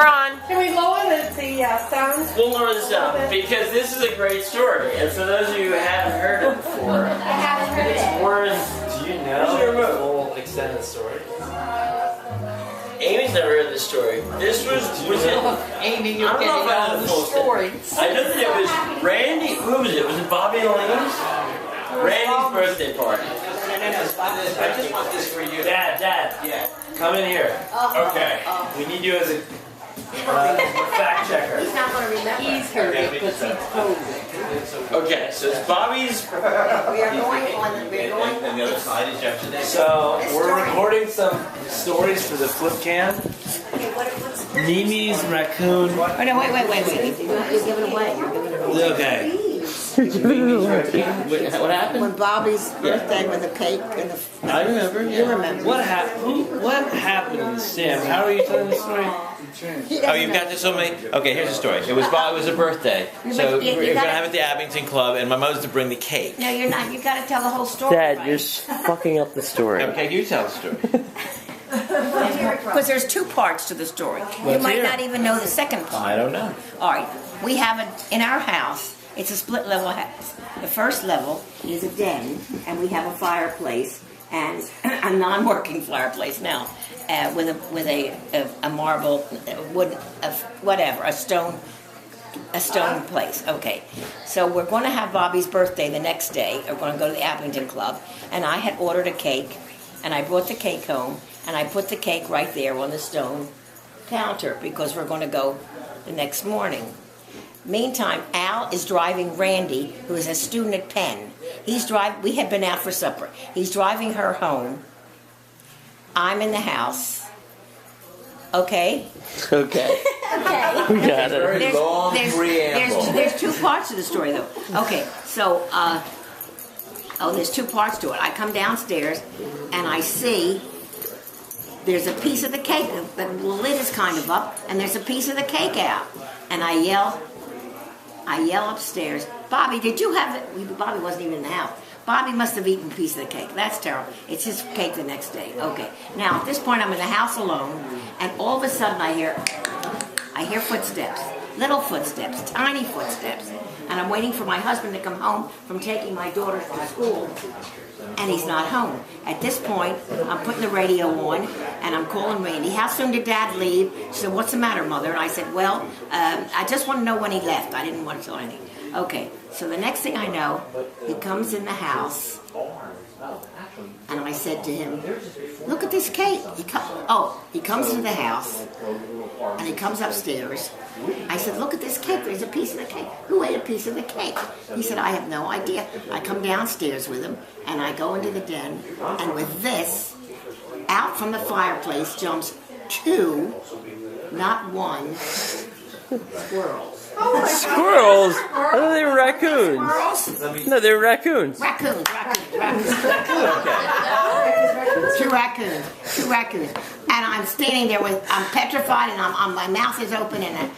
We're on. Can we lower the sound? We'll lower the sound because this is a great story. And for those of you who haven't heard it before, I haven't heard it's it. worth. Do you know the full extended story? Amy's never heard this story. This was it? Amy, you're I don't know if I know the full story. I know that it was Randy. Who was it? Was it Bobby and Elaine's? Randy's birthday party. I just want this for you. Dad, Yeah. come in here. Okay. We need you as a fact checker. He's not going to remember. He's heard it, but he told it. Okay, so it's Bobby's. We are going on the And the other side is yesterday. So we're recording some stories for the flip cam. what's Mimi's raccoon. Oh, no, wait. You're giving away. You're giving away. Okay. What happened? When Bobby's birthday with the cake and the... I remember. You remember. What happened, Sam? How are you telling the story? Oh, you've got this on me? Okay, here's the story. It was a birthday. So you we're going to gotta- have it at the Abington Club, and my mother's to bring the cake. No, you're not. You got to tell the whole story. Dad, right? you're fucking up the story. Okay, you tell the story. Because there's two parts to the story. You Let's might hear not even know the second part. I don't know. All right, we have it in our house. It's a split level house. The first level is a den, and we have a fireplace and a non-working fireplace now, with a marble wood, whatever, a stone place. Okay, so we're going to have Bobby's birthday the next day. We're going to go to the Abington Club, and I had ordered a cake, and I brought the cake home, and I put the cake right there on the stone counter because we're going to go the next morning. Meantime, Al is driving Randy, who is a student at Penn. We had been out for supper. He's driving her home. I'm in the house. Okay? Okay. Okay. We got it. Very long preamble. There's two parts to the story, though. Okay, so, there's two parts to it. I come downstairs, and I see there's a piece of the cake. The lid is kind of up, and there's a piece of the cake out. And I yell upstairs, Bobby, did you have it? Bobby wasn't even in the house. Bobby must have eaten a piece of the cake. That's terrible. It's his cake the next day. Okay. Now, at this point, I'm in the house alone, and all of a sudden I hear footsteps. Little footsteps, tiny footsteps. And I'm waiting for my husband to come home from taking my daughter to school, and he's not home. At this point, I'm putting the radio on, and I'm calling Randy. How soon did Dad leave? She said, what's the matter, Mother? And I said, well, I just want to know when he left. I didn't want to tell anything. Okay, so the next thing I know, he comes in the house, and I said to him, look at this cake. He comes into the house, and he comes upstairs. I said, look at this cake. There's a piece of the cake. Who ate a piece of the cake? He said, I have no idea. I come downstairs with him, and I go into the den, and with this, out from the fireplace jumps two, not one, squirrels. Squirrels? I thought they were raccoons. Squirrels? No, they were raccoons. Raccoons. Two raccoons. And I'm standing there I'm petrified, and my mouth is open, and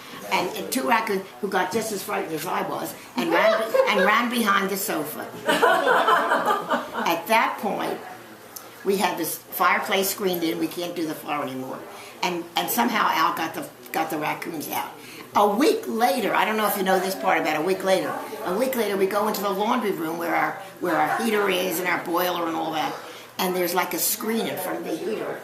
two raccoons who got just as frightened as I was, and ran behind the sofa. At that point, we had this fireplace screened in. We can't do the floor anymore, and somehow Al got the raccoons out. A week later, I don't know if you know this part about a week later. A week later, we go into the laundry room where our heater is and our boiler and all that, and there's like a screen in front of the heater,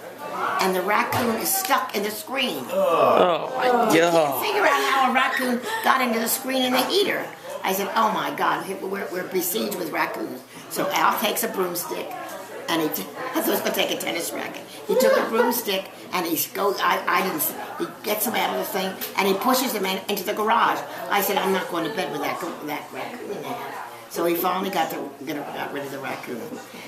and the raccoon is stuck in the screen. Oh my I can't God. figure out how a raccoon got into the screen in the heater. I said, oh my God, we're besieged with raccoons. So Al takes a broomstick, and I thought he was going to take a tennis racket. He took a broomstick, and he gets him out of the thing, and he pushes him into the garage. I said, I'm not going to bed with that raccoon in there. So he finally got rid of the raccoon.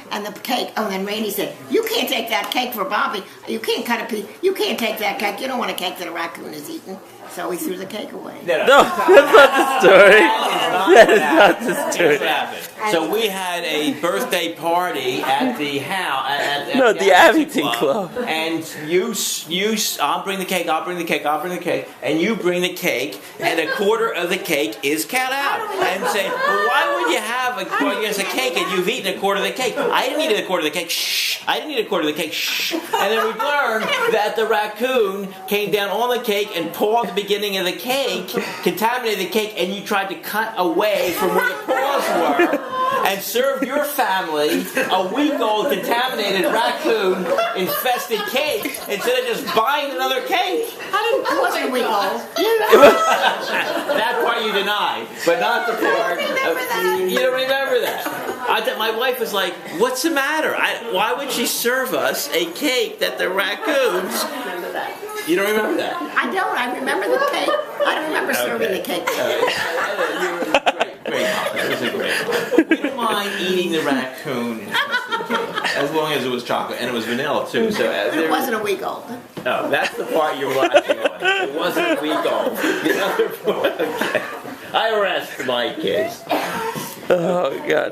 And the cake, and then Randy said, you can't take that cake for Bobby. You can't cut a piece. You can't take that cake. You don't want a cake that a raccoon has eaten. So he threw the cake away. No, that's not the story. That is not the story. Here's what happened. So we had a birthday party at the house. At No, the Abington Club. And I'll bring the cake, and you bring the cake, and a quarter of the cake is cut out. And say, well, why would you have a cake and you've eaten a quarter of the cake. I didn't eat a quarter of the cake. Shh. I didn't eat a quarter of the cake. Shh. And then we learned that the raccoon came down on the cake and pawed the beginning of the cake, contaminated the cake, and you tried to cut away from where the paws were and served your family a week-old contaminated raccoon-infested cake instead of just buying another cake. I wasn't a week old. That part you deny, but not the part. You don't remember that. My wife was like, "What's the matter? Why would she serve us a cake that the raccoons?" You don't remember that? I don't. I remember the cake. I don't remember serving the cake. Great. That was a great. We didn't mind eating the raccoon as long as it was chocolate and it was vanilla too. So It wasn't a week old. Oh, that's the part you're laughing on. It wasn't a week old. The other part, okay. I arrest my kids. Oh God.